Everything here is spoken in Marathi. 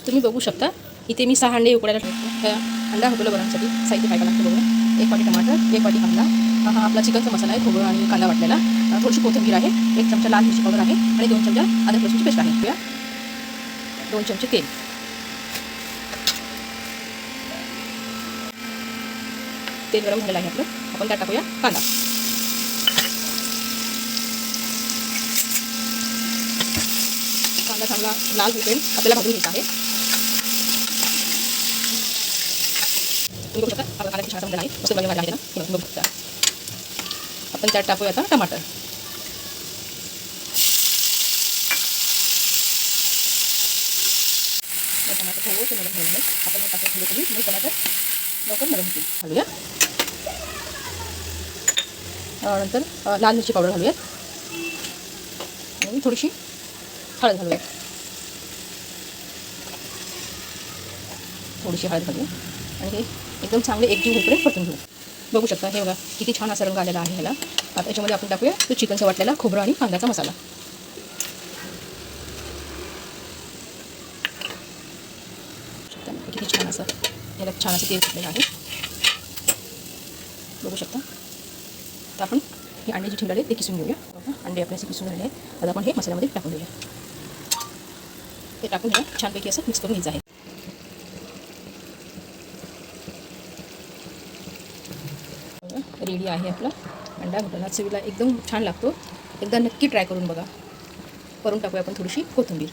तुम्ही बघू शकता इथे मी 6 अंडे उकडायला ठेवतो. अंडा घोटवलं बनवण्यासाठी साहित्य काय काय लागतं बघूया. 1 वाटी टमाटर, 1 वाटी कांदा, हा आपला चिकनचा मसाला आहे, खोबरं आणि कांदा वाटलेला, थोडीशी कोथिंबीर आहे, 1 चमचा लाल मिरची पावडर आहे आणि 2 चमचा अद्रक लसूणची पेस्ट आहे. 2 चमचे तेल. तेल गरम झालेलं आहे आपलं. आपण त्यात टाकूया कांदा. कांदा चांगला लाल होईल आपल्याला भाजून घ्यायचा आहे. तुम्ही बघू शकता आपला कांदा छान झालेला आहे, मस्त बघायला आहे ना, हे बघू शकता. आपण त्यात टाकूया आता टमाटर. टमाटर थोडंसं नरम झालेलं आहे. आपण टाकूया थोडी मग टमाटर लवकर नरम होतील. घालूया. नंतर लाल मिरची पावडर घालूयात आणि थोडीशी हळद घालूयात. थोडीशी हळद घालूया आणि हे एकदम चांगले एकजीव होईपर्यंत परतून घेऊ. बघू शकता हे बघा किती छान असा रंग आलेला आहे ह्याला. आता याच्यामध्ये आपण टाकूया तो चिकनचा वाटलेला खोबरं आणि कांद्याचा मसाला. किती छान असं याला छान असं तेल सुटलेलं आहे. बघू शकता. तर आपण हे अंडे जे ठेवलेले ते किसून घेऊया. अंडे आपले असे किसून झालेले आहेत. आता आपण हे मसाल्यामध्ये टाकून देऊया. ते टाकून घ्या छानपैकी असं मिक्स करून घ्यायचं आहे. रेडी आहे आपला अंडा घोटाळा. चवीला एकदम छान लागतो. एकदा नक्की ट्राय करून बघा. करून टाकूया आपण थोडीशी कोथिंबीर.